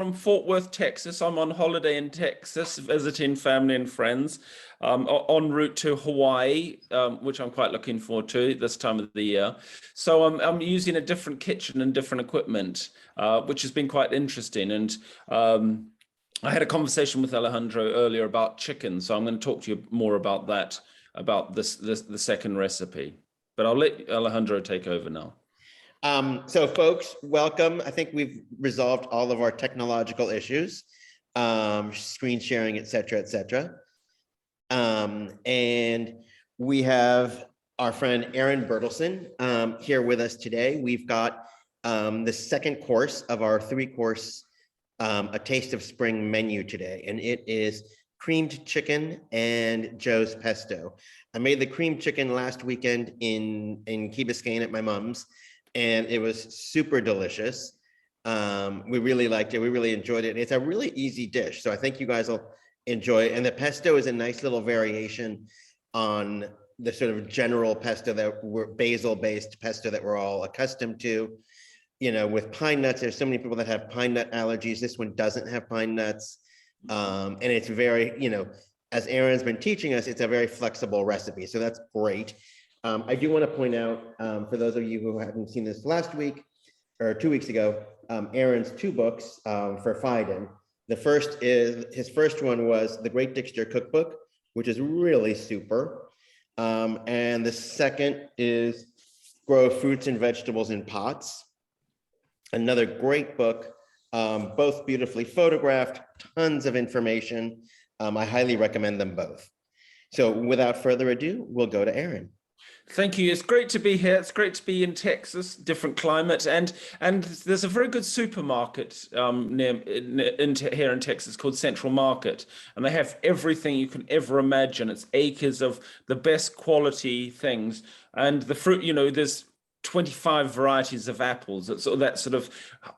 from Fort Worth, Texas. I'm on holiday in Texas, visiting family and friends, en route to Hawaii, which I'm quite looking forward to this time of the year. So I'm using a different kitchen and different equipment, which has been quite interesting. And I had a conversation with Alejandro earlier about chicken, so I'm going to talk to you more about that, about the second recipe. But I'll let Alejandro take over now. So folks, welcome. I think we've resolved all of our technological issues, screen sharing, et cetera, and we have our friend Aaron Bertelsen here with us today. We've got the second course of our three-course A Taste of Spring menu today, and it is creamed chicken and Joe's pesto. I made the creamed chicken last weekend in Key Biscayne at my mom's, and it was super delicious. We really liked it. We really enjoyed it. It's a really easy dish, so I think you guys will enjoy it. And the pesto is a nice little variation on the sort of general pesto that we're basil-based pesto that we're all accustomed to. You know, with pine nuts, there's so many people that have pine nut allergies. This one doesn't have pine nuts. And it's very, you know, as Aaron's been teaching us, it's a very flexible recipe. So that's great. I do want to point out, for those of you who haven't seen this last week or 2 weeks ago, Aaron's two books for Phaidon. The first is, his first one was the Great Dixter Cookbook, which is really super. And the second is Grow Fruits and Vegetables in Pots. Another great book, both beautifully photographed, tons of information. I highly recommend them both. So without further ado, we'll go to Aaron. Thank you. It's great to be here. It's great to be in Texas, different climate, and there's a very good supermarket here in Texas called Central Market, and they have everything you can ever imagine. It's acres of the best quality things, and the fruit. You know, there's 25 varieties of apples. It's that sort of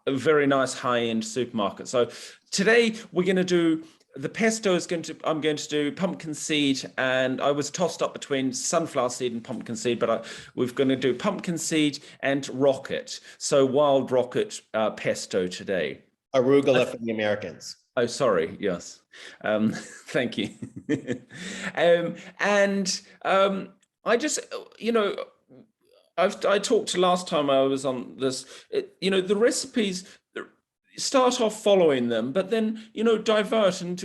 a very nice high-end supermarket. So today we're going to do. The pesto is I'm going to do pumpkin seed, and I was tossed up between sunflower seed and pumpkin seed, but we're going to do pumpkin seed and rocket. So wild rocket pesto today. Arugula for the Americans. Oh, sorry. Yes. Thank you. I just, you know, I talked last time I was on this, you know, the recipes, start off following them, but then, you know, divert and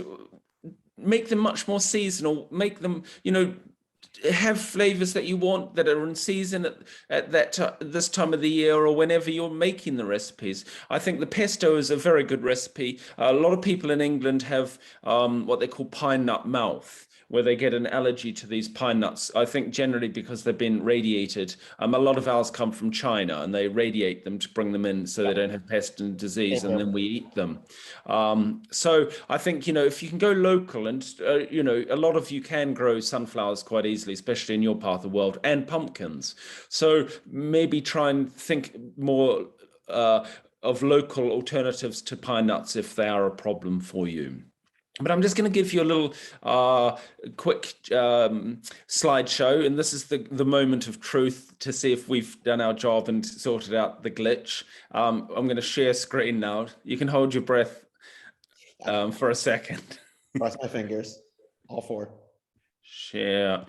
make them much more seasonal, make them, you know, have flavors that you want that are in season at this time of the year or whenever you're making the recipes. I think the pesto is a very good recipe. A lot of people in England have what they call pine nut mouth, where they get an allergy to these pine nuts. I think generally because they've been radiated. A lot of ours come from China, and they radiate them to bring them in so they don't have pest and disease, and then we eat them. So I think, you know, if you can go local, and you know, a lot of you can grow sunflowers quite easily, especially in your part of the world, and pumpkins. So maybe try and think more of local alternatives to pine nuts if they are a problem for you. But I'm just going to give you a little quick slideshow, and this is the moment of truth to see if we've done our job and sorted out the glitch. I'm going to share screen now. You can hold your breath for a second. Cross my fingers, all four. Share,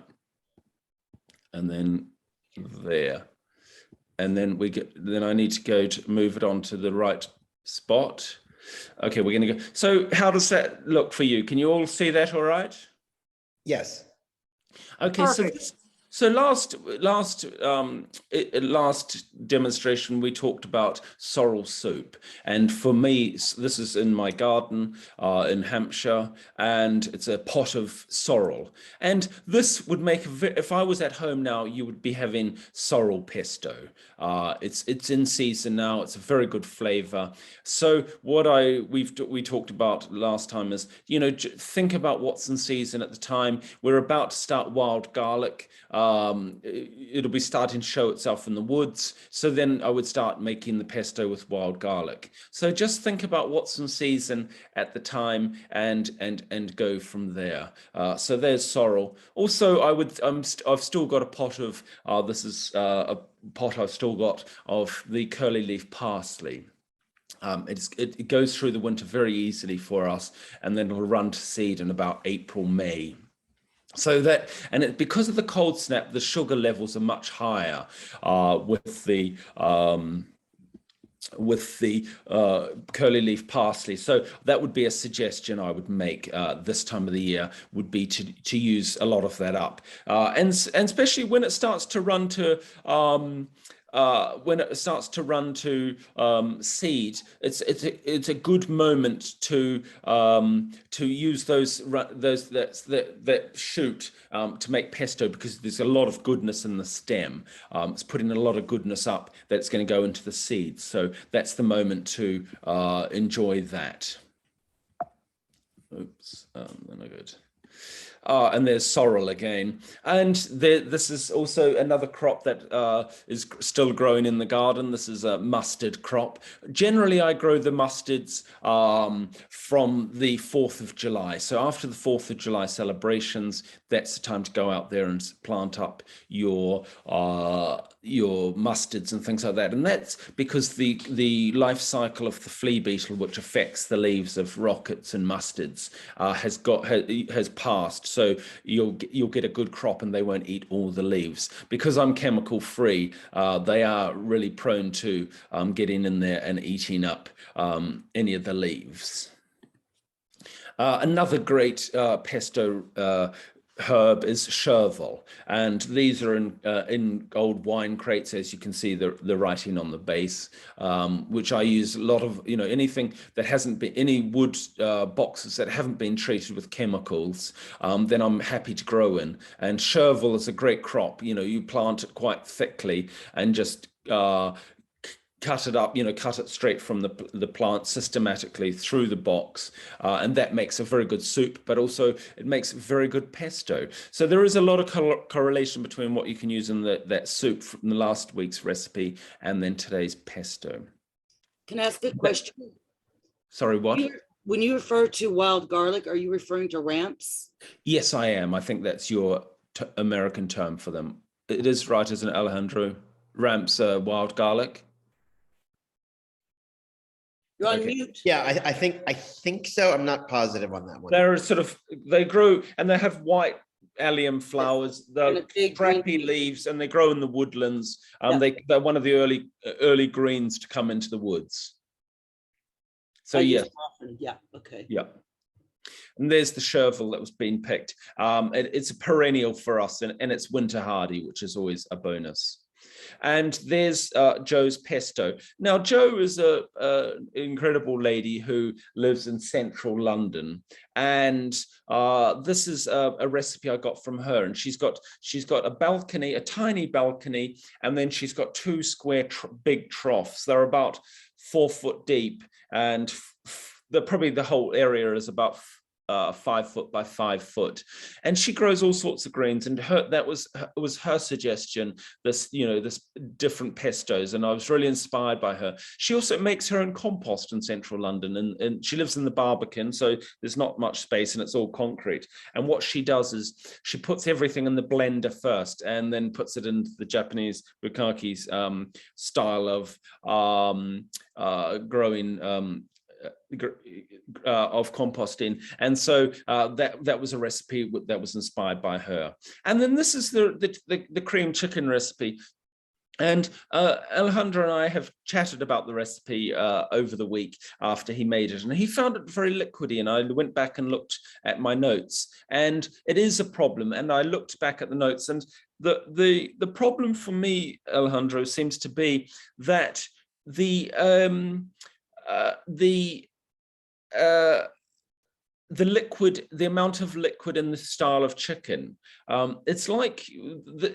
and then there, and then Then I need to go to move it on to the right spot. Okay, we're going to go. So how does that look for you? Can you all see that all right? Yes. Okay, perfect. So last demonstration, we talked about sorrel soup. And for me, this is in my garden in Hampshire, and it's a pot of sorrel. And this would make, if I was at home now, you would be having sorrel pesto. It's in season now. It's a very good flavor. So what we talked about last time is, you know, think about what's in season at the time. We're about to start wild garlic. It'll be starting to show itself in the woods. So then I would start making the pesto with wild garlic. So just think about what's in season at the time and go from there. So there's sorrel. Also, I've still got a pot of this is a pot I've still got of the curly leaf parsley. It goes through the winter very easily for us, and then it'll run to seed in about April, May. So that, and because of the cold snap, the sugar levels are much higher with the curly leaf parsley. So that would be a suggestion I would make this time of the year, would be to use a lot of that up, and especially when it starts to run to seed. It's a good moment to use that shoot to make pesto, because there's a lot of goodness in the stem. It's putting a lot of goodness up that's going to go into the seeds. So that's the moment to enjoy that. Oops, then I good. And there's sorrel again. And this is also another crop that is still growing in the garden. This is a mustard crop. Generally, I grow the mustards from the 4th of July. So after the 4th of July celebrations, that's the time to go out there and plant up your mustards and things like that. And that's because the life cycle of the flea beetle, which affects the leaves of rockets and mustards, has passed. So you'll get a good crop, and they won't eat all the leaves. Because I'm chemical free, they are really prone to getting in there and eating up any of the leaves. Another great pesto herb is chervil, and these are in old wine crates, as you can see the writing on the base, which I use a lot of, anything that hasn't been, any wood boxes that haven't been treated with chemicals, then I'm happy to grow in. And chervil is a great crop. You plant it quite thickly and just cut it up, cut it straight from the plant systematically through the box, and that makes a very good soup, but also it makes very good pesto. So there is a lot of correlation between what you can use in that soup from the last week's recipe and then today's pesto. Can I ask a question? Sorry, what? When you refer to wild garlic, are you referring to ramps? Yes, I am. I think that's your American term for them. It is right, isn't it, Alejandro? Ramps, wild garlic. You're on mute. Yeah, I think so. I'm not positive on that one. They grow, and they have white allium flowers. They're crappy leaves, and they grow in the woodlands. They're one of the early greens to come into the woods. So yeah, okay. Yeah. And there's the chervil that was being picked. It's a perennial for us, and it's winter hardy, which is always a bonus. And there's Joe's pesto. Now, Joe is an incredible lady who lives in central London, and this is a recipe I got from her. And she's got a balcony, a tiny balcony, and then she's got two square big troughs. They're about 4 foot deep, and probably the whole area is about 5 foot by 5 foot, and she grows all sorts of greens. And that was her suggestion. This different pestos, and I was really inspired by her. She also makes her own compost in central London, and she lives in the Barbican, so there's not much space, and it's all concrete. And what she does is she puts everything in the blender first, and then puts it into the Japanese bukaki's style of growing. Of composting, and so that was a recipe that was inspired by her. And then this is the cream chicken recipe. And Alejandro and I have chatted about the recipe over the week after he made it, and he found it very liquidy. And I went back and looked at my notes, and it is a problem. And I looked back at the notes, and the problem for me, Alejandro, seems to be that the amount of liquid in the style of chicken, it's like,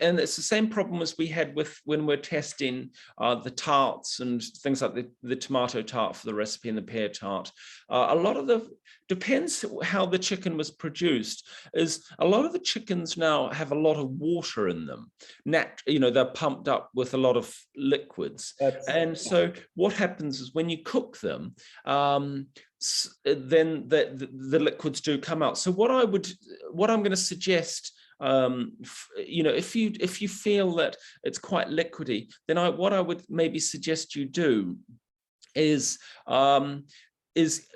and it's the same problem as we had when we're testing the tarts and things like the tomato tart for the recipe and the pear tart. A lot of depends how the chicken was produced. Is a lot of the chickens now have a lot of water in them. They're pumped up with a lot of liquids, so what happens is when you cook them, then the liquids do come out. So what I'm going to suggest, if you feel that it's quite liquidy, then what I would maybe suggest you do is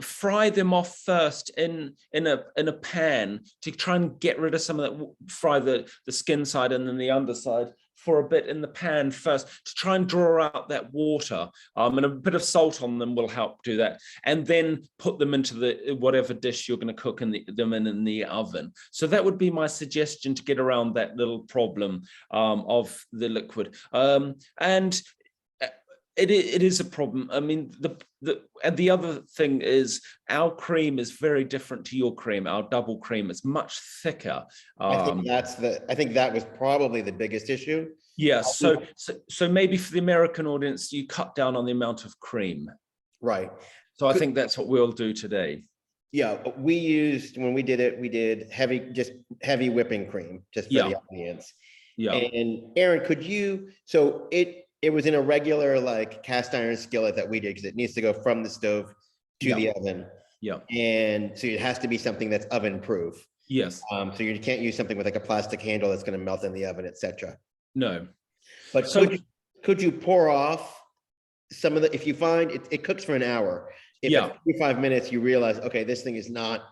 fry them off first in a pan to try and get rid of some of that, fry the skin side and then the underside for a bit in the pan first to try and draw out that water, and a bit of salt on them will help do that, and then put them into the whatever dish you're going to cook them in the oven. So that would be my suggestion to get around that little problem of the liquid. And it is a problem. I mean, and the other thing is our cream is very different to your cream. Our double cream is much thicker. I think that was probably the biggest issue. Yeah, so maybe for the American audience, you cut down on the amount of cream. Right. So I think that's what we'll do today. Yeah, when we did it, we did heavy whipping cream just for the audience. Yeah. And Aaron, so it was in a regular like cast iron skillet that we did because it needs to go from the stove to the oven. Yeah. And so it has to be something that's oven proof. Yes. So you can't use something with like a plastic handle that's going to melt in the oven, etc. No. But could you pour off some of if you find it cooks for an hour, if at 45 minutes you realize, okay, this thing is not,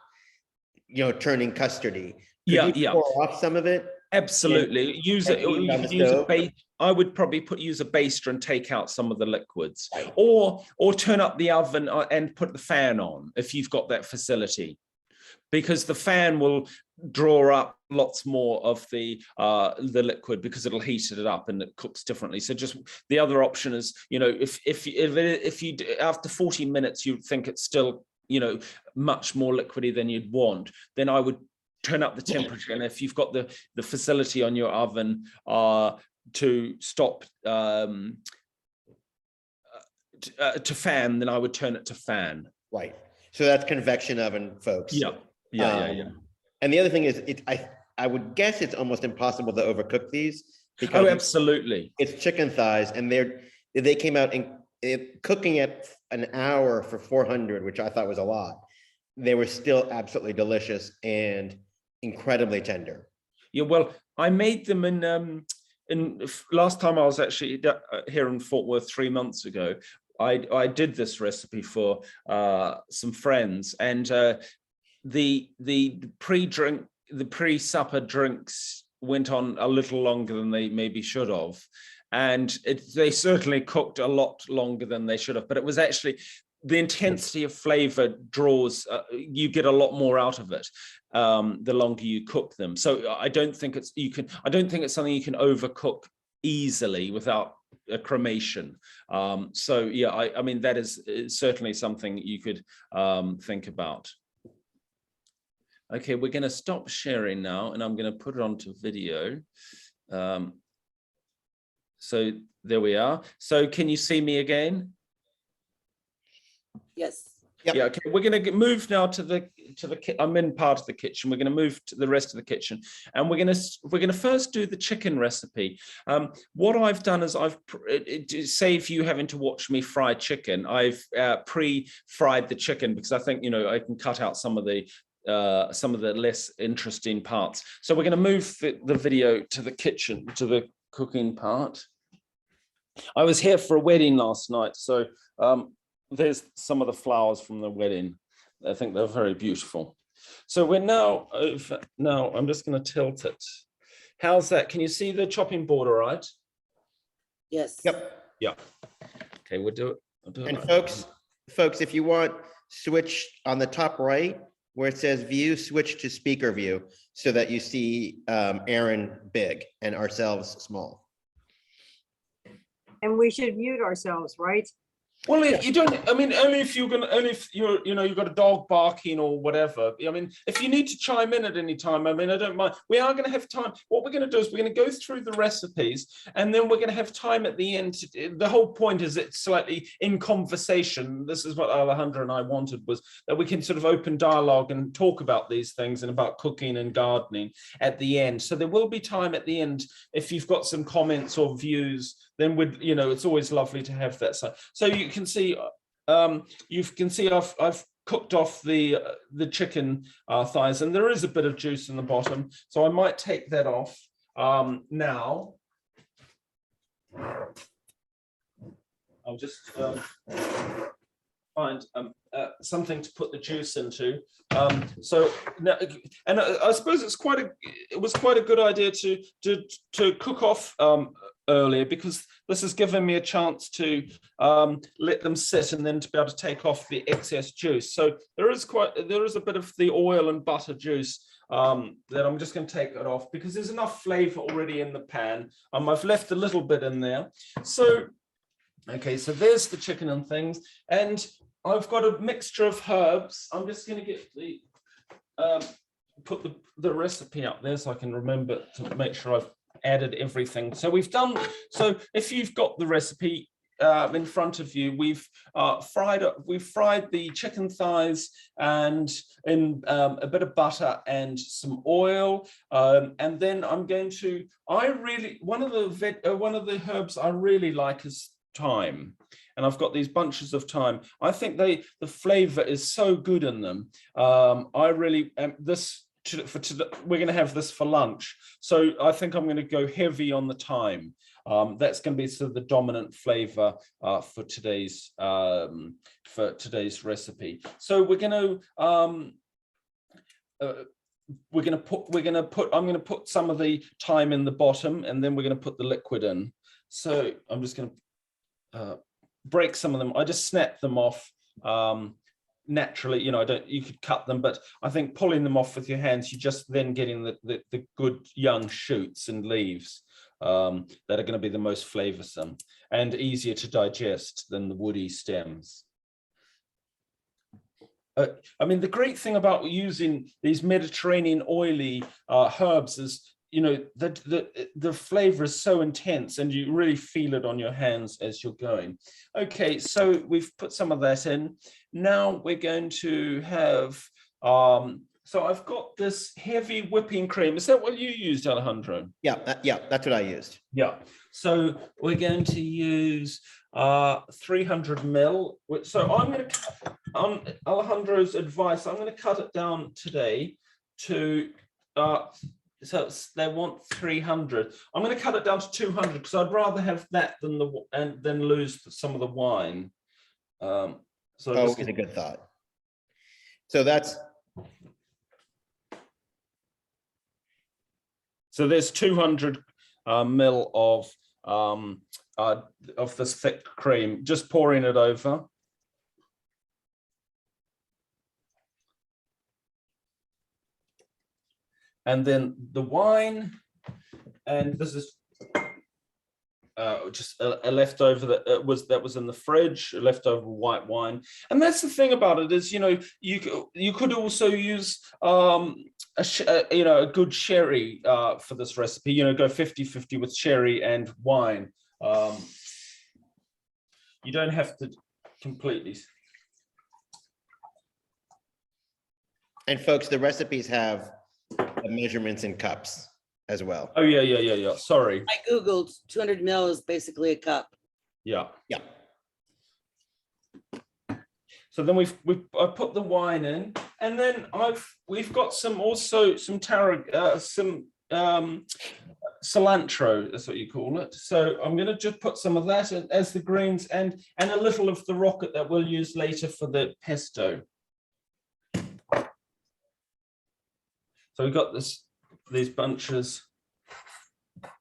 turning custardy. Could you pour off some of it? Absolutely. Use it. You can use a base. I would probably use a baster and take out some of the liquids, right. or turn up the oven and put the fan on if you've got that facility, because the fan will draw up lots more of the liquid because it'll heat it up and it cooks differently. So just the other option is, if you after 40 minutes you think it's still much more liquidy than you'd want, then I would turn up the temperature, and if you've got the facility on your oven to stop to fan, then I would turn it to fan. Right. So that's convection oven, folks. Yeah. And the other thing is, I would guess it's almost impossible to overcook these because absolutely, it's chicken thighs, and they came out cooking at an hour for 400, which I thought was a lot. They were still absolutely delicious and incredibly tender. Yeah, well, I made them in last time I was actually here in Fort Worth 3 months ago. I did this recipe for some friends, and the pre-supper drinks went on a little longer than they maybe should have, and they certainly cooked a lot longer than they should have. But it was actually the intensity of flavor draws, you get a lot more out of it the longer you cook them. So I don't think it's something you can overcook easily without a cremation. So yeah, I mean, that is certainly something you could think about. Okay, we're going to stop sharing now, and I'm going to put it onto video. So there we are. So can you see me again? Yes. Yep. Yeah. Okay. We're going to move now to the. I'm in part of the kitchen. We're going to move to the rest of the kitchen, and we're going to first do the chicken recipe. What I've done is to save you having to watch me fry chicken. I've pre-fried the chicken because I think I can cut out some of the less interesting parts. So we're going to move the video to the kitchen, to the cooking part. I was here for a wedding last night, so. There's some of the flowers from the wedding. I think they're very beautiful. So we're now over. Now I'm just going to tilt it. How's that? Can you see the chopping board all right? Yes. Yep. Yeah. Okay, we'll do it. And folks, if you want, switch on the top right where it says view, switch to speaker view so that you see Aaron big and ourselves small. And we should mute ourselves, right? Well, if you don't, I mean, only if you've got a dog barking or whatever. I mean, if you need to chime in at any time, I mean, I don't mind. We are going to have time. What we're going to do is we're going to go through the recipes, and then we're going to have time at the end. The whole point is it's slightly in conversation. This is what Alejandra and I wanted, was that we can sort of open dialogue and talk about these things and about cooking and gardening at the end. So there will be time at the end if you've got some comments or views. Then it's always lovely to have that. So you can see, I've cooked off the chicken thighs, and there is a bit of juice in the bottom. So I might take that off now. I'll just find something to put the juice into. So now, and I suppose it was quite a good idea to cook off earlier, because this has given me a chance to let them sit and then to be able to take off the excess juice. So there is a bit of the oil and butter juice that I'm just going to take it off, because there's enough flavor already in the pan. I've left a little bit in there. So okay, so there's the chicken and things, and I've got a mixture of herbs. I'm just going to get the put the recipe up there so I can remember to make sure I've added everything. So so if you've got the recipe in front of you, we've fried the chicken thighs and in a bit of butter and some oil, and then I'm going to one of the herbs I really like is thyme, and I've got these bunches of thyme. I think the flavor is so good in them. I really we're going to have this for lunch, so I think I'm going to go heavy on the thyme. That's going to be sort of the dominant flavor for today's recipe. So I'm going to put some of the thyme in the bottom, and then we're going to put the liquid in. So I'm just going to break some of them. I just snap them off naturally. You could cut them, but I think pulling them off with your hands, you're just then getting the good young shoots and leaves that are going to be the most flavorsome and easier to digest than the woody stems. I mean, the great thing about using these Mediterranean oily herbs is, the flavor is so intense, and you really feel it on your hands as you're going. Okay, so we've put some of that in. Now we're going to have, so I've got this heavy whipping cream. Is that what you used, Alejandro? Yeah, that's what I used. Yeah. So we're going to use 300 ml. So I'm going to, on Alejandro's advice, I'm going to cut it down today to, so they want 300. I'm going to cut it down to 200 because I'd rather have that than lose some of the wine. So it's a good thought. So there's 200 ml of this thick cream. Just pouring it over. And then the wine, and this is just a leftover that was in the fridge, a leftover white wine. And that's the thing about it is, you could also use a good sherry for this recipe. Go 50-50 with sherry and wine. You don't have to completely. And folks, the recipes have the measurements in cups as well. Oh yeah. Sorry. I Googled 200 ml is basically a cup. Yeah. Yeah. So then I put the wine in, and then we've got some cilantro, that's what you call it. So I'm going to just put some of that as the greens, and a little of the rocket that we'll use later for the pesto. So we've got these bunches. I'm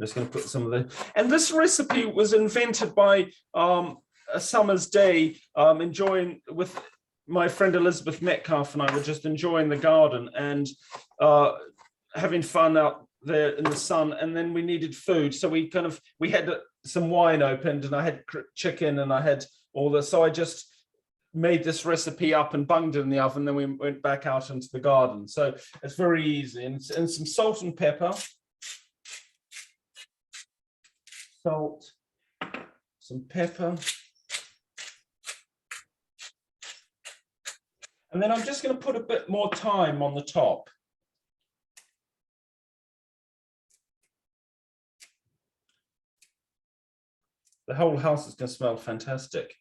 just going to put some of the, and this recipe was invented by a summer's day, enjoying with my friend Elizabeth Metcalf, and I were just enjoying the garden and having fun out there in the sun. And then we needed food, so we had some wine opened, and I had chicken, and I had all this. So I just made this recipe up and bunged it in the oven. Then we went back out into the garden. So it's very easy, and some salt and pepper. Salt, some pepper. And then I'm just going to put a bit more thyme on the top. The whole house is going to smell fantastic.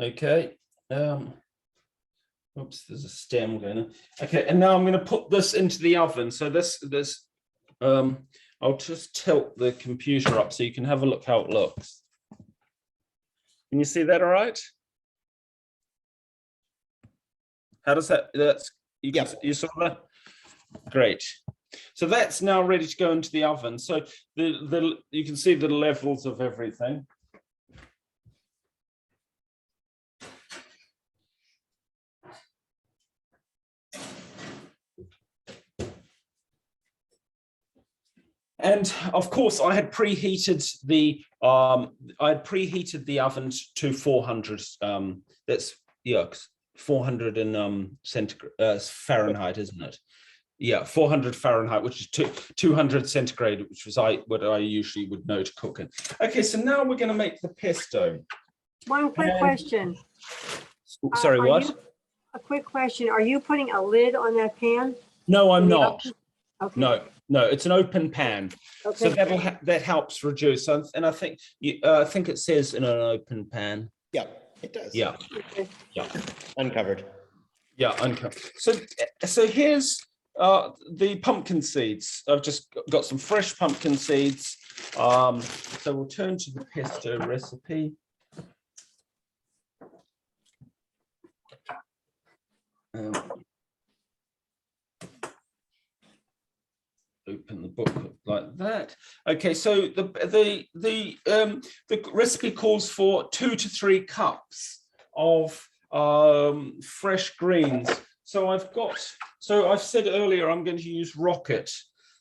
Okay. Oops, there's a stem going on. Okay, and now I'm going to put this into the oven. So I'll just tilt the computer up so you can have a look how it looks. Can you see that all right? How does that, you saw that? Great. So that's now ready to go into the oven. So you can see the levels of everything. And of course, I had preheated the oven to 400. That's 400 in Fahrenheit, isn't it? Yeah, 400 Fahrenheit, which is 200 centigrade, which was what I usually would know to cook in. Okay, so now we're going to make the pesto. One quick question. Sorry, what? A quick question. Are you putting a lid on that pan? No, I'm not. Okay. No, it's an open pan. Okay. So that helps reduce. And I think it says in an open pan. Yeah, it does. Yeah. Okay. Yeah. Uncovered. Yeah, uncovered. So here's the pumpkin seeds. I've just got some fresh pumpkin seeds. So we'll turn to the pesto recipe. Open the book like that. Okay, so the recipe calls for 2 to 3 cups of fresh greens. So I've said earlier I'm going to use rocket.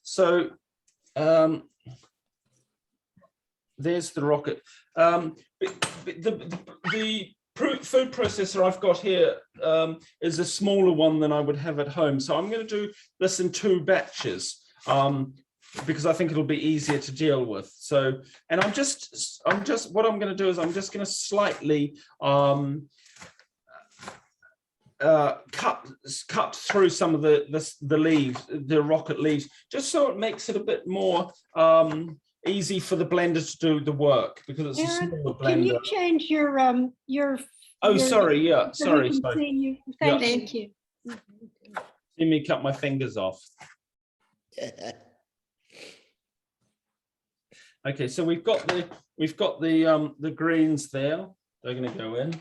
So there's the rocket. The food processor I've got here is a smaller one than I would have at home. So I'm going to do this in 2 batches. Because I think it'll be easier to deal with. So, and what I'm going to do is I'm just going to slightly cut through some of the leaves, the rocket leaves, just so it makes it a bit more easy for the blender to do the work, because it's Aaron, a smaller blender. can you change your Oh, sorry, yeah, so sorry. we can see you? Thank you. See me cut my fingers off. Okay, so we've got the greens there. They're going to go in,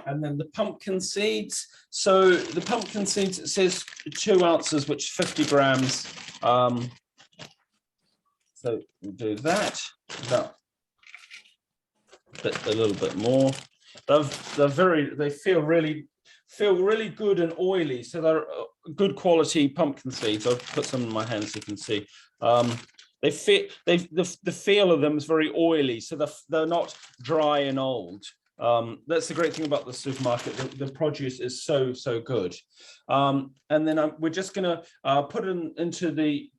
and then the pumpkin seeds. So the pumpkin seeds, it says 2 ounces, which is 50 grams. So we'll do that. A little bit more. They feel really good and oily. So they're good quality pumpkin seeds. I've put some in my hand so you can see. The feel of them is very oily, so they're not dry and old. That's the great thing about the supermarket. The produce is so good. And then we're just going to put it into the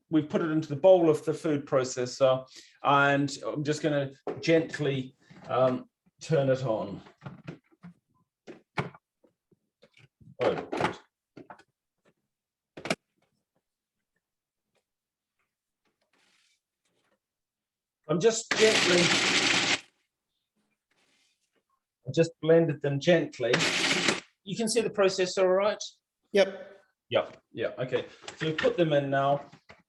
bowl of the food processor, and I'm just going to gently turn it on. Oh. I just blended them gently. You can see the process all right? Yep. Yeah, okay. So we put them in now,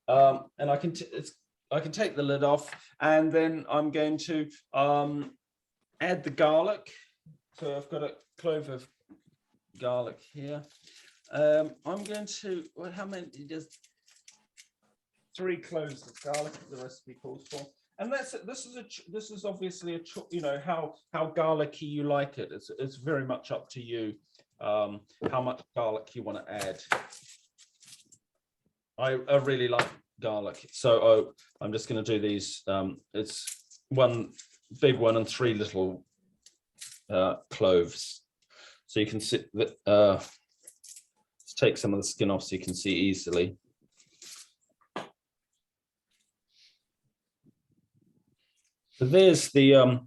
and I can take the lid off, and then I'm going to add the garlic. So I've got a clove of garlic here. I'm going to, how many, just 3 cloves of garlic, the recipe calls for. And this is obviously how garlicky you like it. It's very much up to you how much garlic you want to add. I really like garlic, so I'm just going to do these. It's 1 big one and 3 little cloves. So you can see that. Let's take some of the skin off so you can see easily. So there's the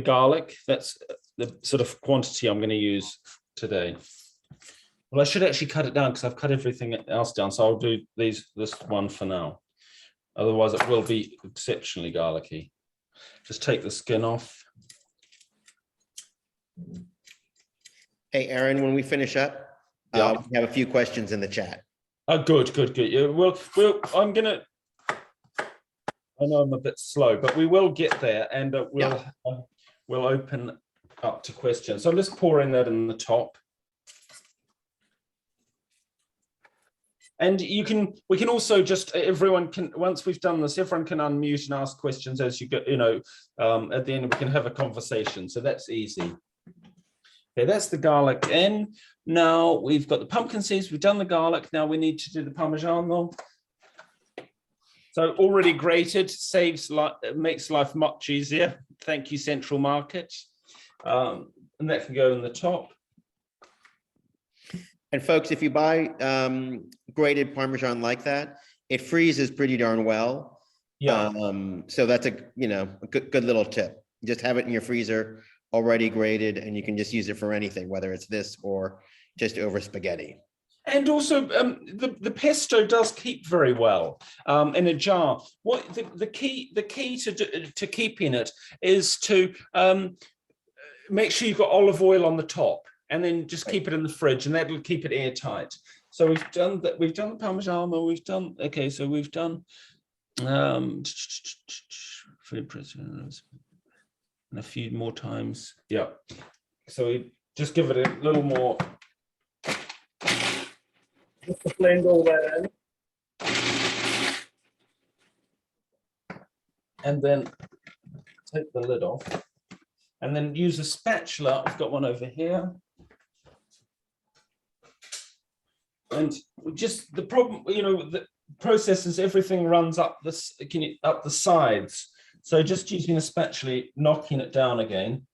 garlic. That's the sort of quantity I'm going to use today. Well, I should actually cut it down because I've cut everything else down. So I'll do this one for now. Otherwise, it will be exceptionally garlicky. Just take the skin off. Hey, Aaron, when we finish up, Yeah. we have a few questions in the chat. Oh, good. Yeah, I'm gonna. I know I'm a bit slow, but we will get there, and we'll open up to questions. So let's pour in that in the top. And we can also just, everyone can, once we've done this, everyone can unmute and ask questions as you go, at the end we can have a conversation. So that's easy. Okay, that's the garlic in. Now we've got the pumpkin seeds, we've done the garlic. Now we need to do the Parmigiano. So already grated, makes life much easier. Thank you, Central Market. And that can go in the top. And folks, if you buy grated Parmesan like that, it freezes pretty darn well. Yeah. So that's a good little tip. Just have it in your freezer already grated, and you can just use it for anything, whether it's this or just over spaghetti. And also, the pesto does keep very well in a jar. What the key to keeping it is to make sure you've got olive oil on the top, and then just keep it in the fridge, and that will keep it airtight. So we've done that. We've done the Parmigiano. We've done So we've done food prisoners and a few more times. Yeah. So we just give it a little more. Just blend all that in, and then take the lid off, and then use a spatula. I've got one over here. And just the problem, the process is everything runs up the sides. So just using a spatula, knocking it down again,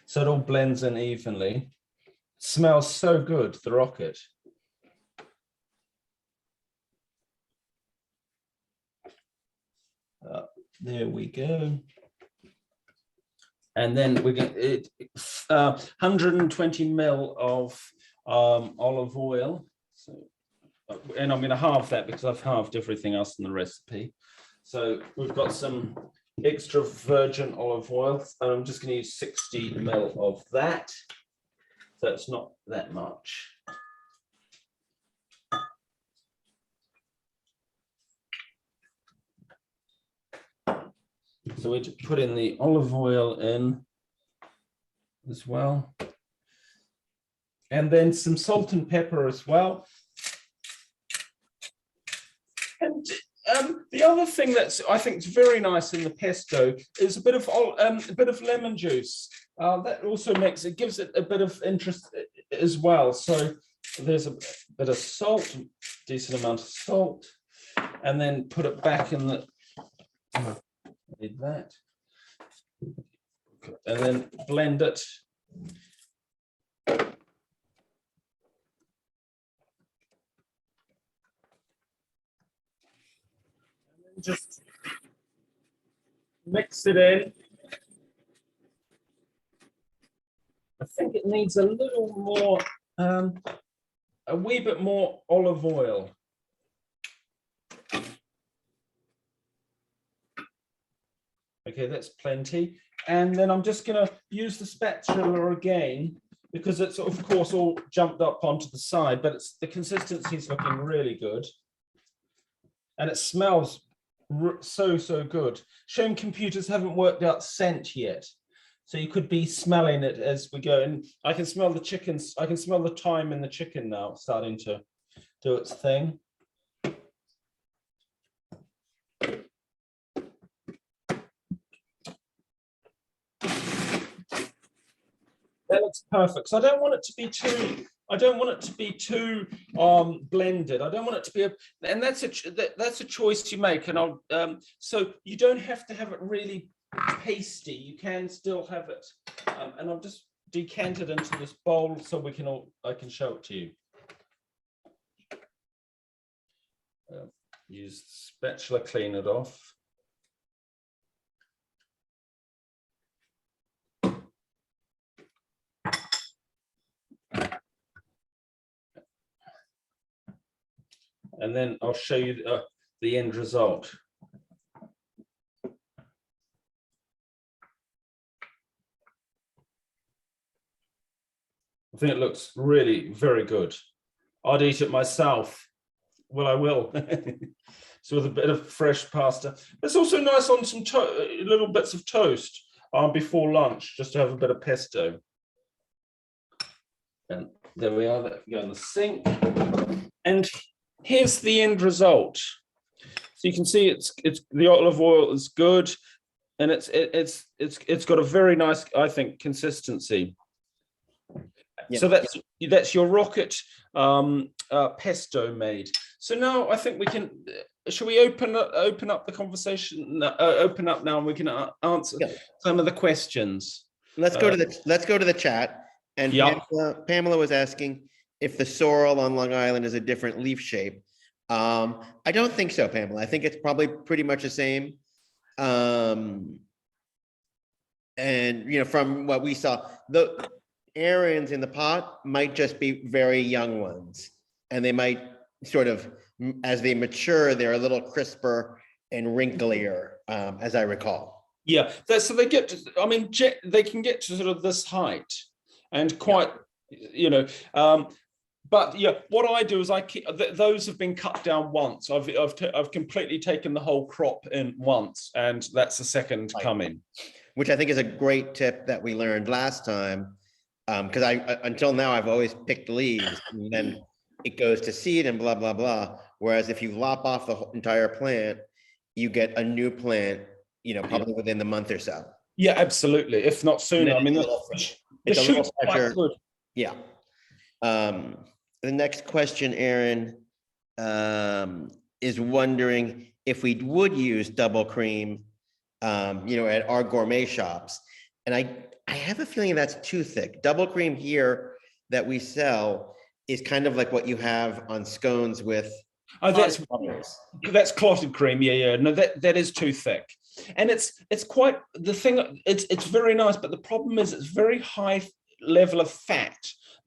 so it all blends in evenly. It smells so good, the rocket. There we go. And then we get 120 ml of olive oil. So, and I'm going to halve that because I've halved everything else in the recipe. So we've got some extra virgin olive oil, and I'm just going to use 60 ml of that. So it's not that much. So we put in the olive oil in as well. And then some salt and pepper as well. And the other thing that's I think is very nice in the pesto is a bit of lemon juice. That also gives it a bit of interest as well. So there's a bit of salt, decent amount of salt, and then put it back in the. Need that, and then blend it. Just mix it in. I think it needs a little more, a wee bit more olive oil. Okay, that's plenty. And then I'm just going to use the spatula again, because it's of course all jumped up onto the side, but the consistency is looking really good. And it smells so good. Shame computers haven't worked out scent yet. So you could be smelling it as we go. And I can smell the chickens. I can smell the thyme in the chicken now starting to do its thing. That looks perfect. So I don't want it to be too. I don't want it to be too blended. I don't want it to be and that's a choice you make. And so you don't have to have it really pasty. You can still have it. And I've just decanted into this bowl so I can show it to you. Use the spatula, clean it off. And then I'll show you the end result. I think it looks really very good. I'd eat it myself. Well, I will. So with a bit of fresh pasta. It's also nice on some little bits of toast before lunch, just to have a bit of pesto. And there we are. That go in the sink. And here's the end result. So you can see it's the olive oil is good, and it's got a very nice, I think, consistency. Yeah. So that's your rocket pesto made. So now I think we can. Shall we open up the conversation? Open up now, and we can answer some of the questions. Let's go to the chat. And Pamela was asking if the sorrel on Long Island is a different leaf shape. I don't think so, Pamela. I think it's probably pretty much the same. And from what we saw, the Aarons in the pot might just be very young ones, and they might sort of, as they mature, they're a little crisper and wrinklier, as I recall. Yeah, so they get to, I mean, they can get to sort of this height and quite, but yeah, what I do is I keep those have been cut down once. I've completely taken the whole crop in once, and that's the second coming. Which I think is a great tip that we learned last time, because until now I've always picked leaves and then it goes to seed and blah blah blah. Whereas if you lop off the entire plant, you get a new plant, probably within the month or so. Yeah, absolutely. If not sooner. I mean, the shoot's quite good. Yeah. The next question, Aaron, is wondering if we would use double cream, at our gourmet shops. And I have a feeling that's too thick. Double cream here that we sell is kind of like what you have on scones with. Oh, that's clotted cream. Yeah. No, that is too thick. And it's quite the thing. It's very nice, but the problem is it's very high level of fat,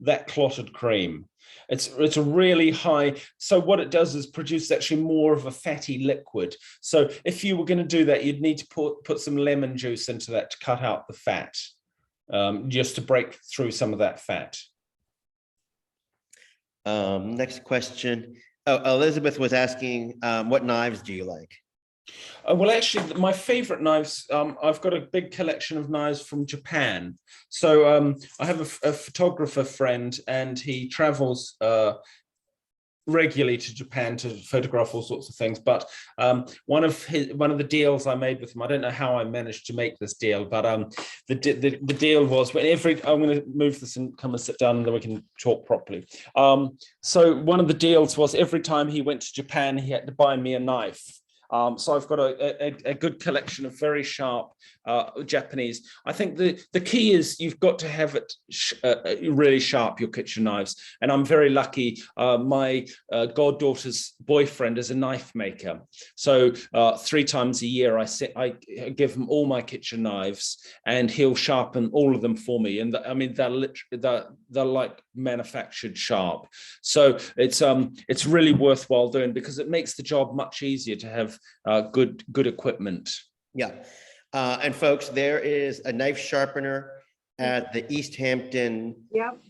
that clotted cream. It's a really high. So what it does is produce actually more of a fatty liquid. So if you were going to do that, you'd need to put some lemon juice into that to cut out the fat, just to break through some of that fat. Next question. Oh, Elizabeth was asking, what knives do you like? Well, actually, my favorite knives, I've got a big collection of knives from Japan. So I have a photographer friend, and he travels regularly to Japan to photograph all sorts of things. But one of the deals I made with him, I don't know how I managed to make this deal, but the deal was I'm going to move this and come and sit down, and then we can talk properly. So one of the deals was every time he went to Japan, he had to buy me a knife. So I've got a good collection of very sharp Japanese. I think the key is you've got to have it really sharp, your kitchen knives. And I'm very lucky. My goddaughter's boyfriend is a knife maker. So 3 times a year, I give him all my kitchen knives, and he'll sharpen all of them for me. And I mean, they're like manufactured sharp. So it's really worthwhile doing, because it makes the job much easier to have good equipment. Yeah. And folks, there is a knife sharpener at the East Hampton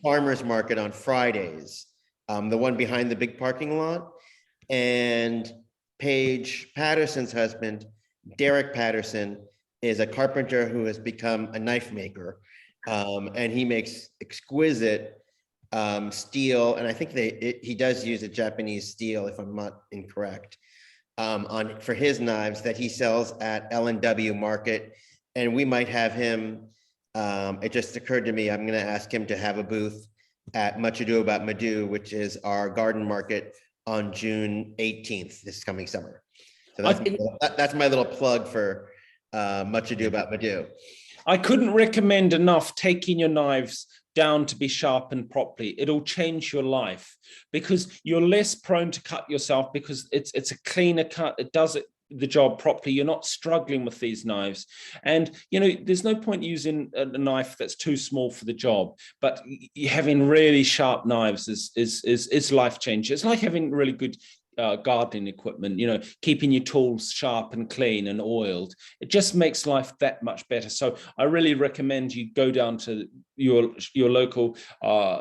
Farmers Market on Fridays, the one behind the big parking lot. And Paige Patterson's husband, Derek Patterson, is a carpenter who has become a knife maker. And he makes exquisite steel. And I think he does use a Japanese steel, if I'm not incorrect, for his knives that he sells at L&W Market. And we might have him, it just occurred to me, I'm going to ask him to have a booth at Much Ado About Madu, which is our garden market on June 18th, this coming summer. So that's my little plug for Much Ado About Madu. I couldn't recommend enough taking your knives down to be sharpened properly. It'll change your life, because you're less prone to cut yourself, because it's a cleaner cut. It does the job properly. You're not struggling with these knives, and there's no point using a knife that's too small for the job. But having really sharp knives is life changing. It's like having really good gardening equipment, keeping your tools sharp and clean and oiled. It just makes life that much better. So I really recommend you go down to your local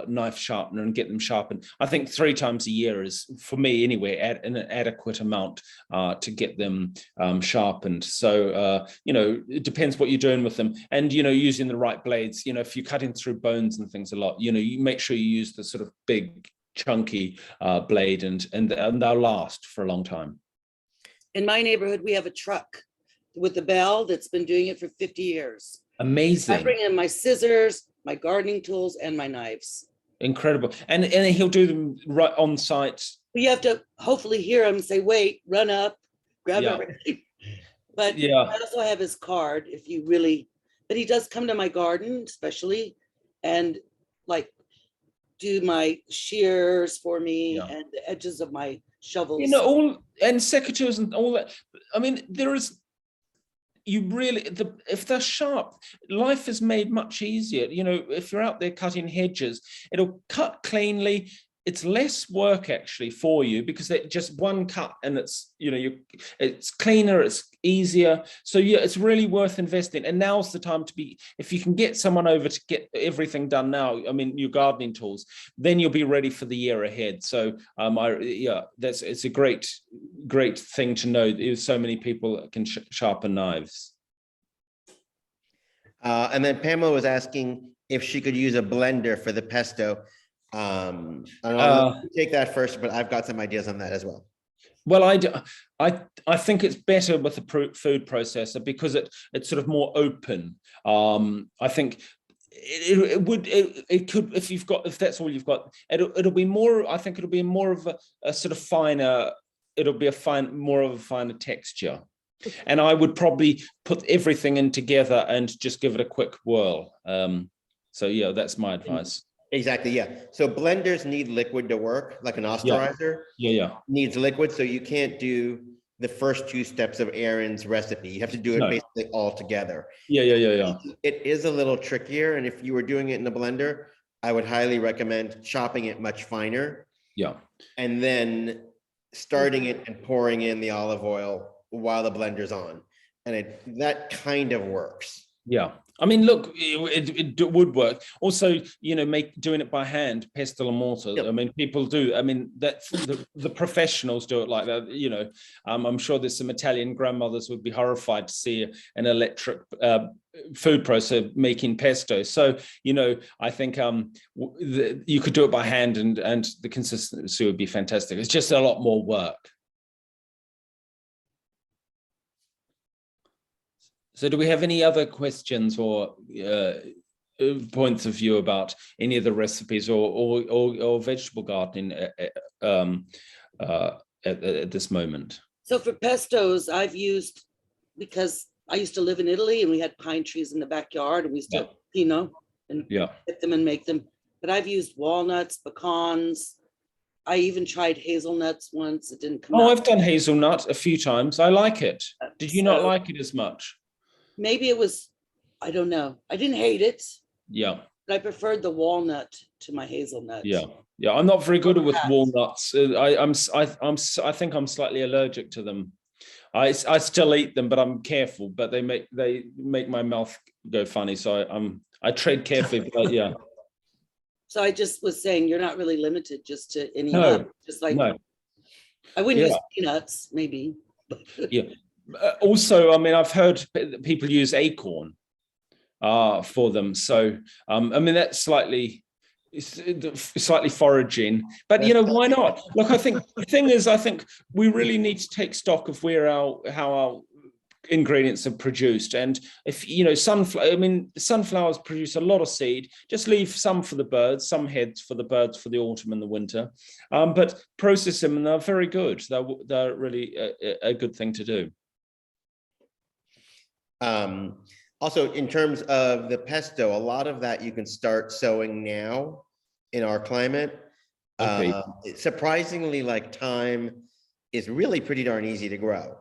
knife sharpener and get them sharpened. I think 3 times a year is, for me anyway, an adequate amount to get them sharpened. So, it depends what you're doing with them, and, using the right blades. If you're cutting through bones and things a lot, you make sure you use the sort of big, chunky blade, and they'll last for a long time. In my neighborhood, we have a truck with the bell that's been doing it for 50 years. Amazing. I bring in my scissors, my gardening tools, and my knives. Incredible. And he'll do them right on site. But you have to hopefully hear him say, wait, run up, grab everything. But I also have his card if you really, but he does come to my garden especially, and like do my shears for me and the edges of my shovels. All and secateurs and all that. I mean, there is, if they're sharp, life is made much easier. If you're out there cutting hedges, it'll cut cleanly. It's less work actually for you, because it's just one cut, and it's, it's cleaner, it's easier. So it's really worth investing. And now's the time if you can get someone over to get everything done now, I mean, your gardening tools, then you'll be ready for the year ahead. So it's a great thing to know. There's so many people that can sharpen knives. And then Pamela was asking if she could use a blender for the pesto. I don't know, take that first, but I've got some ideas on that as well. Well, I think it's better with a food processor, because it's sort of more open. I think it could, if that's all you've got, it'll be more. I think it'll be more of a sort of finer. It'll be more of a finer texture. And I would probably put everything in together and just give it a quick whirl. So that's my advice. Exactly, yeah. So blenders need liquid to work, like an osterizer. Needs liquid, so you can't do the first 2 steps of Aaron's recipe. You have to do it basically all together. It is a little trickier, and if you were doing it in a blender, I would highly recommend chopping it much finer. And then starting it and pouring in the olive oil while the blender's on, and that kind of works. I mean, look, it would work. Also, doing it by hand, pestle and mortar. I mean, people do. I mean, that's the professionals do it like that. I'm sure there's some Italian grandmothers would be horrified to see an electric food processor making pesto. So, I think you could do it by hand, and the consistency would be fantastic. It's just a lot more work. So do we have any other questions or points of view about any of the recipes or vegetable gardening at this moment? So for pestos, I've used, because I used to live in Italy and we had pine trees in the backyard, and we used to, and get them and make them. But I've used walnuts, pecans. I even tried hazelnuts once. It didn't come out. I've done hazelnut a few times. I like it. Did you not like it as much? Maybe it was, I don't know. I didn't hate it. But I preferred the walnut to my hazelnut. I'm not very good with walnuts. I think I'm slightly allergic to them. I still eat them, but I'm careful. But they make my mouth go funny. So I trade carefully. But So I just was saying, you're not really limited just to any nut. Just like I wouldn't use peanuts, maybe. Also, I mean, I've heard people use acorn for them. So, I mean, that's slightly foraging, but why not? Look, I think the thing is, I think we really need to take stock of how our ingredients are produced. And if sunflowers produce a lot of seed. Just leave some for the birds, some heads for the birds for the autumn and the winter, but process them, and they're very good. They're really a good thing to do. Also, in terms of the pesto, a lot of that you can start sowing now in our climate. Surprisingly, like thyme is really pretty darn easy to grow.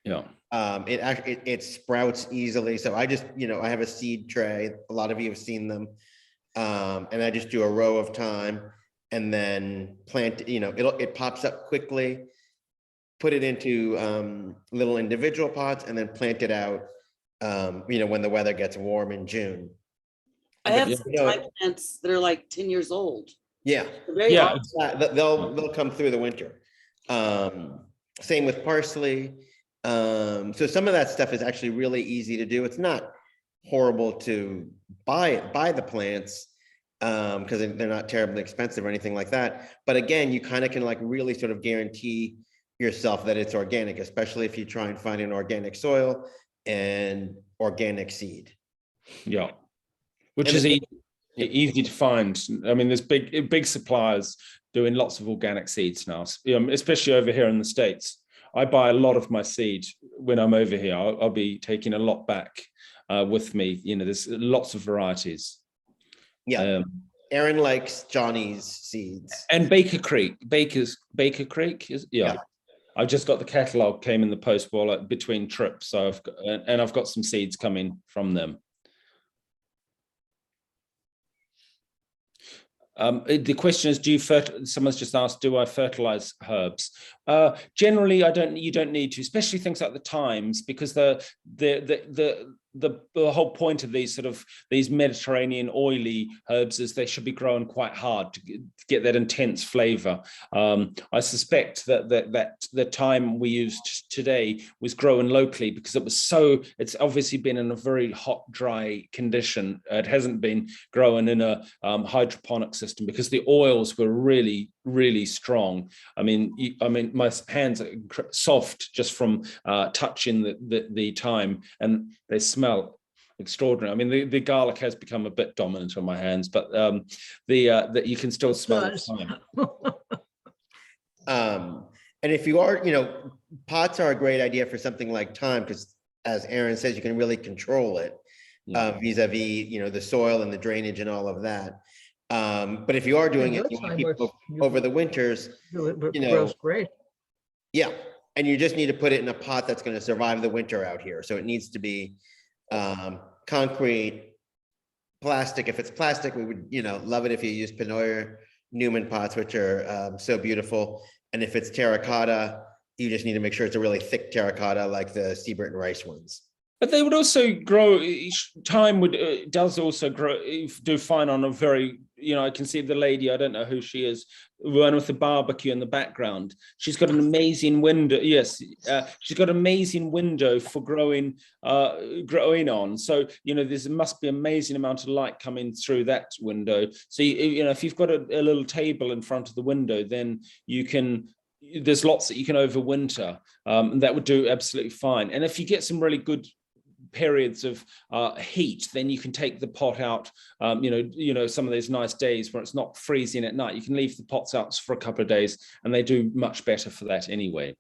It sprouts easily. So I just, I have a seed tray. A lot of you have seen them. And I just do a row of thyme and then plant, it pops up quickly. put it into little individual pots and then plant it out, when the weather gets warm in June. I have some thyme plants that are like 10 years old. Yeah. They're very Yeah. hard. They'll come through the winter. Same with parsley. So some of that stuff is actually really easy to do. It's not horrible to buy the plants, because they're not terribly expensive or anything like that. But again, you kind of can like really sort of guarantee yourself that it's organic, especially if you try and find an organic soil and organic seed. Yeah, which is easy to find. I mean, there's big suppliers doing lots of organic seeds now, especially over here in the States. I buy a lot of my seed when I'm over here. I'll be taking a lot back with me. There's lots of varieties. Yeah. Aaron likes Johnny's seeds. And Baker Creek is, yeah. I've just got the catalog, came in the post between trips. So I've got some seeds coming from them. The question is, someone's just asked, do I fertilize herbs? Generally, you don't need to, especially things like the thymes, because the whole point of these Mediterranean oily herbs is they should be grown quite hard to get that intense flavor. I suspect that the thyme we used today was grown locally because it's obviously been in a very hot, dry condition. It hasn't been grown in a hydroponic system because the oils were really, really strong. I mean, my hands are soft just from touching the thyme, and they smell extraordinary. I mean, the garlic has become a bit dominant on my hands, but that you can still smell the thyme. And if you are, pots are a great idea for something like thyme, because as Aaron says, you can really control it vis-a-vis, the soil and the drainage and all of that. But if you are doing it, you want to keep it over the winters, grows great. Yeah. And you just need to put it in a pot that's going to survive the winter out here. So it needs to be concrete, plastic. If it's plastic, we would, love it if you use Pinoy Newman pots, which are so beautiful. And if it's terracotta, you just need to make sure it's a really thick terracotta, like the Siebert and Rice ones. But they would also grow. Thyme does also grow, do fine on a very, I can see the lady, I don't know who she is, one with the barbecue in the background. She's got an amazing window. Yes, she's got an amazing window for growing on. So there must be an amazing amount of light coming through that window. So if you've got a little table in front of the window, then there's lots that you can overwinter. And that would do absolutely fine. And if you get some really good periods of heat, then you can take the pot out, some of those nice days where it's not freezing at night, you can leave the pots out for a couple of days, and they do much better for that anyway.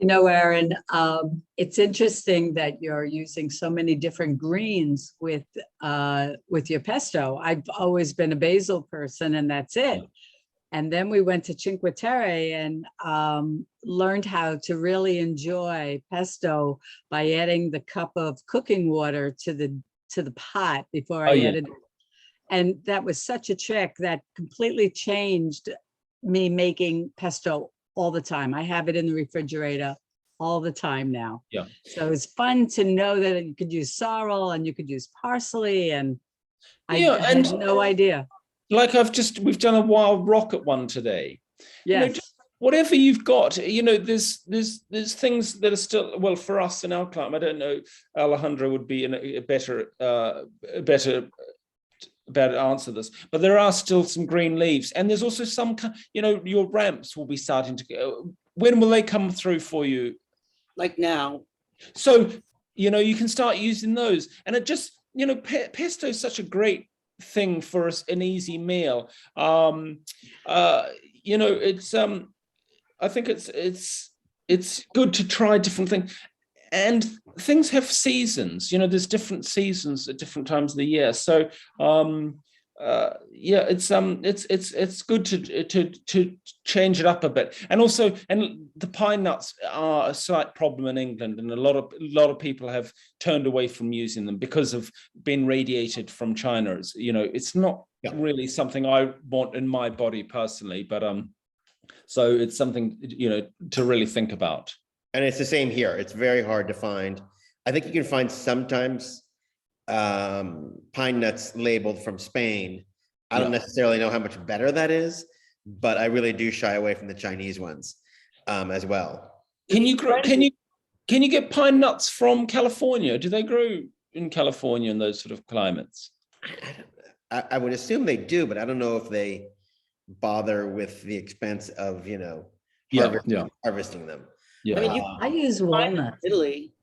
Aaron, it's interesting that you're using so many different greens with your pesto. I've always been a basil person, and that's it. And then we went to Cinque Terre and learned how to really enjoy pesto by adding the cup of cooking water to the pot before I added it. And that was such a trick that completely changed me making pesto all the time. I have it in the refrigerator all the time now. Yeah. So it's fun to know that you could use sorrel and you could use parsley, and I had no idea. Like we've done a wild rocket one today. Yes. Whatever you've got, there's things that are still, well, for us in our climate, I don't know, Alejandro would be in a better answer this, but there are still some green leaves, and there's also some, your ramps will be starting to go. When will they come through for you? Like now. So, you can start using those, and it just, pesto is such a great thing for us, an easy meal. It's I think it's good to try different things, and things have seasons. There's different seasons at different times of the year. So it's good to change it up a bit. And also, the pine nuts are a slight problem in England, and a lot of people have turned away from using them because of being radiated from China. It's not really something I want in my body personally, but So it's something, to really think about. And it's the same here. It's very hard to find. I think you can find sometimes pine nuts labeled from Spain. I don't necessarily know how much better that is, but I really do shy away from the Chinese ones as well. Can you get pine nuts from California? Do they grow in California in those sort of climates? I would assume they do, but I don't know if they bother with the expense of, harvesting them. Yeah. I mean, I use walnuts. Italy.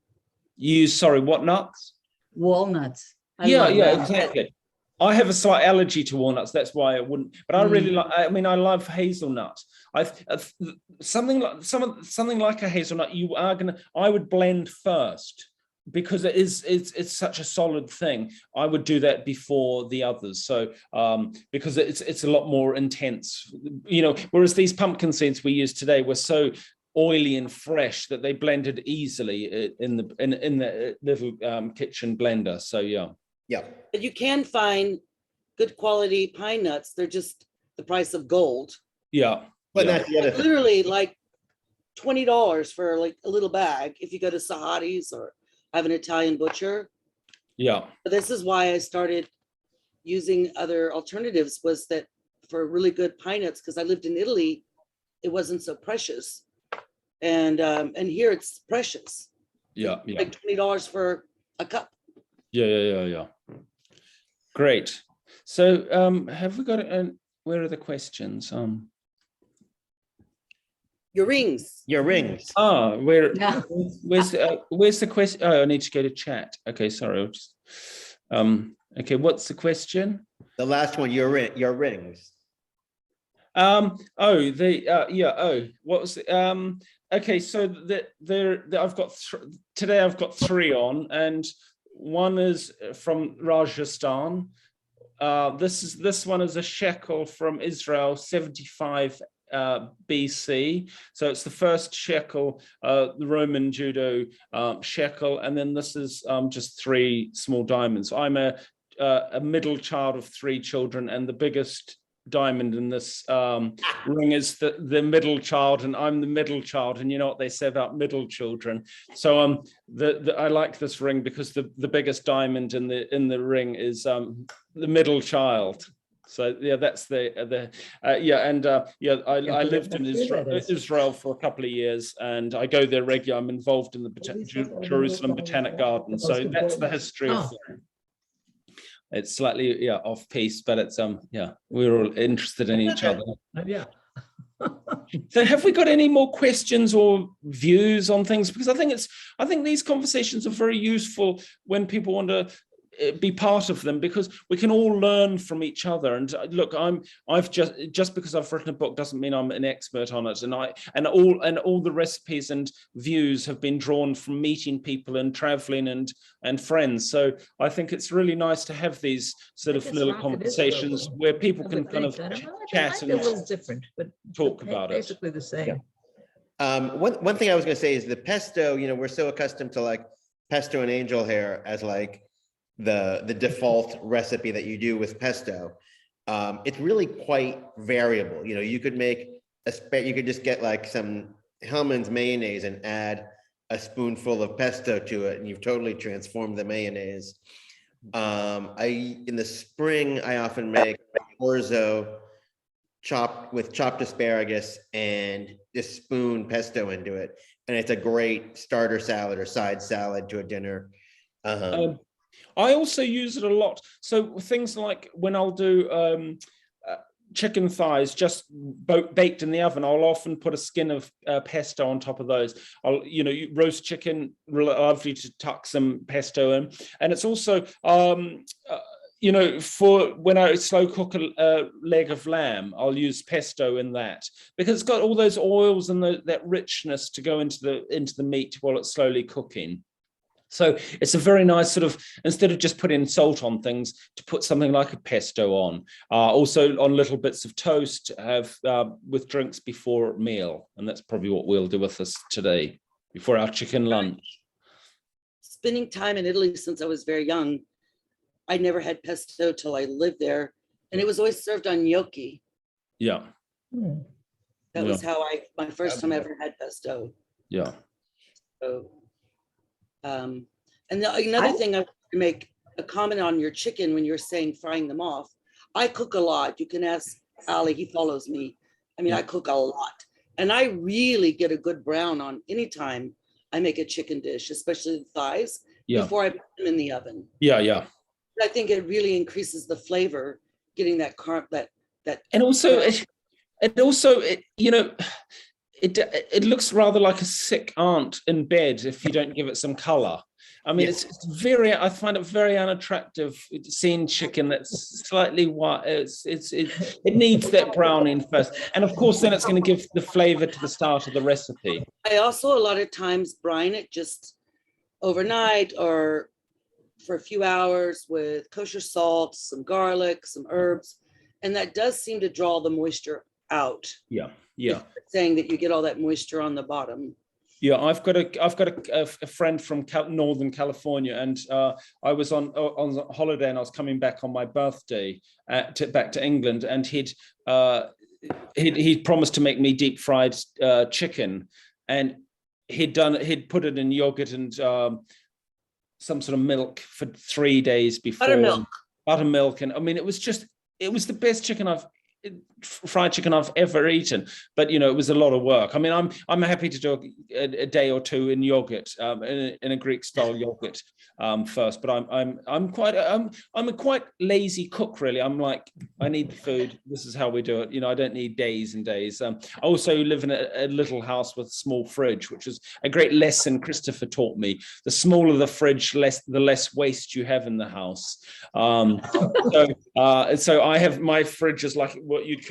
Sorry, what nuts? Walnuts. I Yeah, love them. exactly. I have a slight allergy to walnuts. That's why I wouldn't. But I really like. I mean, I love hazelnut. Something like a hazelnut. I would blend first because it's such a solid thing. I would do that before the others. So because it's a lot more intense. Whereas these pumpkin seeds we use today were so oily and fresh that they blended easily in the little kitchen blender. So yeah. Yeah. But you can find good quality pine nuts. They're just the price of gold. Yeah. But that's the other thing. Literally like $20 for like a little bag if you go to Sahadi's or have an Italian butcher. Yeah. But this is why I started using other alternatives, was that for really good pine nuts, because I lived in Italy, it wasn't so precious. And here it's precious. Yeah. Like $20 for a cup. Yeah. Great. So have we got where are the questions? Your rings. Where's the question? Oh, I need to go to chat. Okay, sorry. I'll just okay, what's the question? The last one, your rings. What was okay, so I've got today I've got 3 on, and one is from Rajasthan. This one is a shekel from Israel, 75 BC. So it's the first shekel, the Roman judo shekel, and then this is just 3 small diamonds. I'm a middle child of 3 children, and the biggest diamond in this ring is the middle child, and I'm the middle child, and you know what they say about middle children. So I like this ring because the biggest diamond in the ring is the middle child. So yeah, that's I lived in Israel for a couple of years, and I go there regularly. I'm involved in the Jerusalem Botanical Gardens. So that's the history of the it's slightly off piece, but it's we're all interested in each other. Yeah. So have we got any more questions or views on things? Because I think these conversations are very useful when people want to be part of them, because we can all learn from each other. And look, I've just because I've written a book doesn't mean I'm an expert on it. And all the recipes and views have been drawn from meeting people and traveling and friends. So I think it's really nice to have these sort of little conversations where people can kind of chat and talk about it. Basically the same. One thing I was going to say is the pesto. We're so accustomed to like pesto and angel hair as like the default recipe that you do with pesto. It's really quite variable. You could make you could just get like some Hellmann's mayonnaise and add a spoonful of pesto to it, and you've totally transformed the mayonnaise. In the spring, I often make orzo chopped asparagus and just spoon pesto into it, and it's a great starter salad or side salad to a dinner. I also use it a lot. So things like when I'll do chicken thighs just baked in the oven, I'll often put a skin of pesto on top of those. Roast chicken, lovely to tuck some pesto in. And it's also, for when I slow cook a leg of lamb, I'll use pesto in that, because it's got all those oils and that richness to go into the meat while it's slowly cooking. So it's a very nice sort of, instead of just putting salt on things, to put something like a pesto on. Also on little bits of toast, have with drinks before meal. And that's probably what we'll do with us today, before our chicken lunch. Spending time in Italy since I was very young, I never had pesto till I lived there. And it was always served on gnocchi. Yeah. That was how my first time ever had pesto. Yeah. So, and another thing I want to make a comment on your chicken when you're saying frying them off. I cook a lot. You can ask Ali, he follows me. I mean, I cook a lot. And I really get a good brown on any time I make a chicken dish, especially the thighs, before I put them in the oven. Yeah. I think it really increases the flavor, getting that and also you know, it looks rather like a sick aunt in bed if you don't give it some color. I mean, it's very, I find it very unattractive seeing chicken that's slightly white. It needs that browning first. And of course, then it's going to give the flavor to the start of the recipe. I also, a lot of times, brine it just overnight or for a few hours with kosher salt, some garlic, some herbs. And that does seem to draw the moisture out. Yeah. Saying that you get all that moisture on the bottom. Yeah, I've got a friend from Northern California, and I was on holiday, and I was coming back on my birthday back to England, and he'd promised to make me deep fried chicken, and he'd put it in yogurt and some sort of milk for 3 days before. Buttermilk, and I mean, it was the best fried chicken I've ever eaten, but you know, it was a lot of work. I mean, I'm happy to do a day or two in yogurt, in a Greek style yogurt first, but I'm a quite lazy cook, really. I'm like, I need the food. This is how we do it. You know, I don't need days and days. I also live in a little house with a small fridge, which is a great lesson Christopher taught me. The smaller the fridge, the less waste you have in the house. So I have, my fridge is like what you'd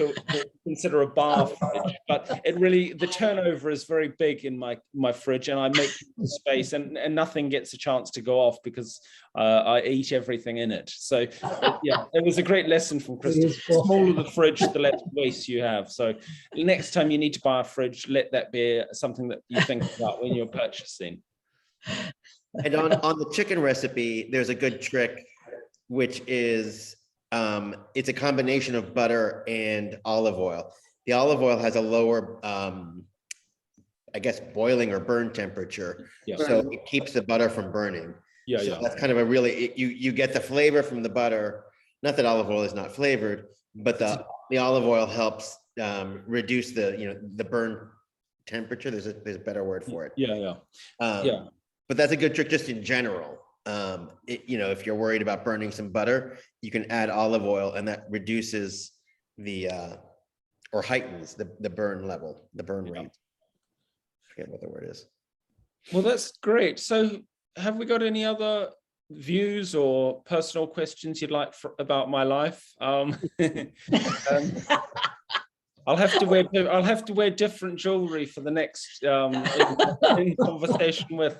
consider a bar fridge, but the turnover is very big in my fridge, and I make space, and nothing gets a chance to go off because I eat everything in it. So it was a great lesson from Christopher. The smaller the fridge, the less waste you have. So next time you need to buy a fridge, let that be something that you think about when you're purchasing. And on the chicken recipe, there's a good trick, which is it's a combination of butter and olive oil. The olive oil has a lower, I guess, boiling or burn temperature. Yeah. So it keeps the butter from burning. So that's kind of a really, you get the flavor from the butter. Not that olive oil is not flavored, but the olive oil helps reduce the burn temperature. There's a better word for it. But that's a good trick just in general. If you're worried about burning some butter, you can add olive oil, and that reduces or heightens the burn level, the burn rate. I forget what the word is. Well, that's great. So have we got any other views or personal questions you'd like about my life? I'll have to wear different jewelry for the next in conversation with.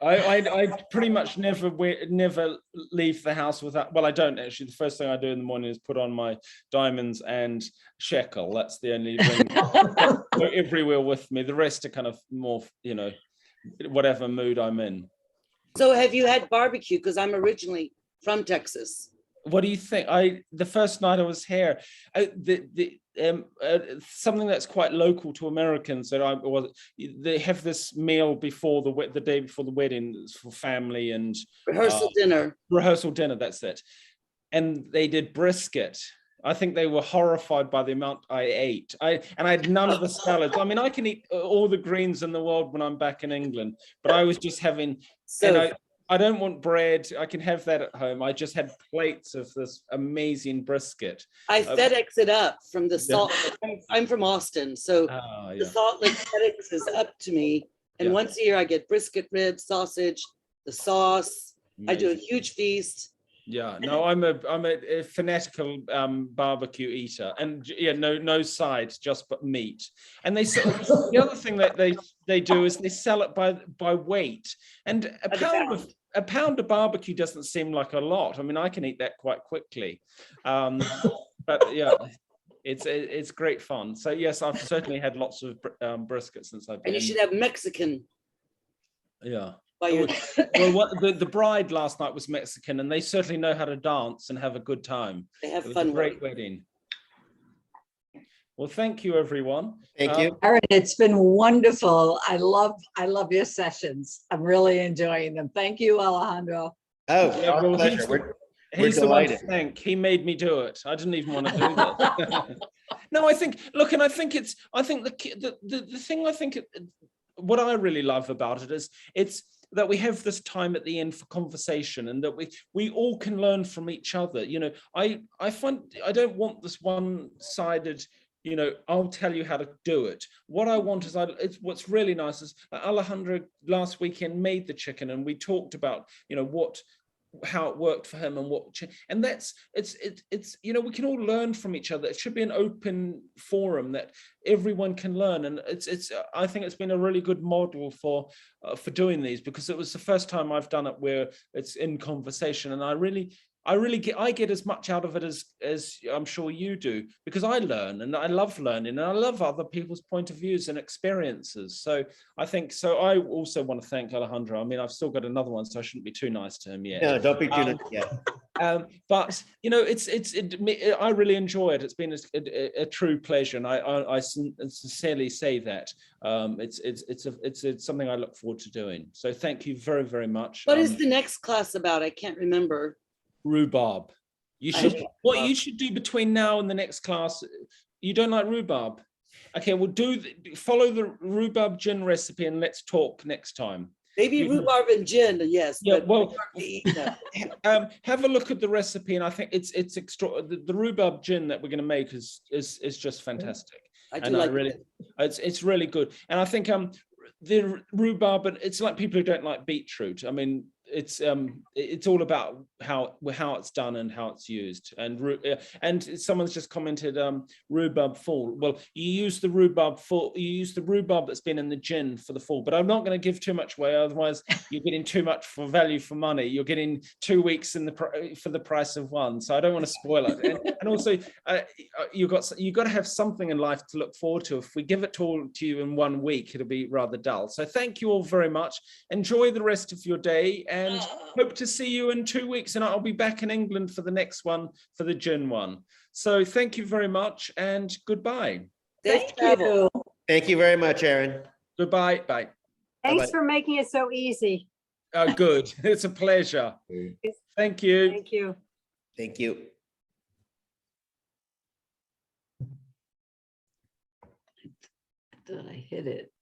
I pretty much never leave the house without. Well, I don't actually. The first thing I do in the morning is put on my diamonds and shekel. That's the only ring. Go everywhere with me. The rest are kind of more, whatever mood I'm in. So, have you had barbecue? Because I'm originally from Texas. What do you think? The first night I was here, something that's quite local to Americans that they have this meal before the day before the wedding for family and rehearsal dinner. That's it, and they did brisket. I think they were horrified by the amount I ate. I had none of the salads. I mean, I can eat all the greens in the world when I'm back in England, but I was just having. I don't want bread. I can have that at home. I just had plates of this amazing brisket. I FedEx it up from the salt. I'm from Austin, so the Salt Lake FedEx is up to me. And once a year, I get brisket ribs, sausage, the sauce. Amazing. I do a huge feast. Yeah, no, I'm a fanatical barbecue eater, and no sides, just but meat. And the other thing that they do is they sell it by weight, and a pound of barbecue doesn't seem like a lot. I mean, I can eat that quite quickly, but yeah, it's great fun. So yes, I've certainly had lots of brisket since I've been. And you should have Mexican. Yeah. Well, the bride last night was Mexican, and they certainly know how to dance and have a good time. They have it was fun. A great wedding. Well, thank you, everyone. Thank you. Aaron, it's been wonderful. I love your sessions. I'm really enjoying them. Thank you, Alejandro. Oh, Yeah, our well, pleasure. We're he's the one to delighted. thank. He made me do it. I didn't even want to do that. No, I think, look, and I think the thing I think, what I really love about it is it's that we have this time at the end for conversation, and that we all can learn from each other. You know, I find I don't want this one-sided, you know, I'll tell you how to do it. What I want is, it's what's really nice is Alejandro last weekend made the chicken, and we talked about, you know, how it worked for him, and that's it's you know, we can all learn from each other. It should be an open forum that everyone can learn, and it's I think it's been a really good model for doing these, because it was the first time I've done it where it's in conversation, and I get as much out of it as I'm sure you do, because I learn, and I love learning, and I love other people's point of views and experiences. So I think, so I also want to thank Alejandro. I mean, I've still got another one, so I shouldn't be too nice to him yet. No, don't be too nice yet. But you know, I really enjoy it. It's been a true pleasure, and I sincerely say that. It's something I look forward to doing. So thank you very, very much. What is the next class about? I can't remember. Rhubarb. You should, what you should do between now and the next class, you don't like rhubarb? Okay, well, follow the rhubarb gin recipe, and let's talk next time. Maybe rhubarb and gin, yes. Yeah, but well, no. have a look at the recipe, and I think it's extra. The rhubarb gin that we're going to make is just fantastic. I do And like really, it. it's really good. And I think the rhubarb, and it's like people who don't like beetroot. I mean, it's all about how it's done and how it's used. And someone's just commented rhubarb full. Well, you use the rhubarb that's been in the gin for the full, but I'm not going to give too much away, otherwise you're getting too much for value for money. You're getting 2 weeks for the price of one, so I don't want to spoil it. And also you've got to have something in life to look forward to. If we give it all to you in 1 week, it'll be rather dull. So thank you all very much. Enjoy the rest of your day, and hope to see you in 2 weeks, and I'll be back in England for the next one, for the gin one. So thank you very much, and goodbye. Safe travel. Thank you very much, Aaron. Goodbye. Bye. Thanks Bye-bye. for making it so easy. Oh, good. It's a pleasure. Thank you. Thank you. Thank you. I thought I hit it.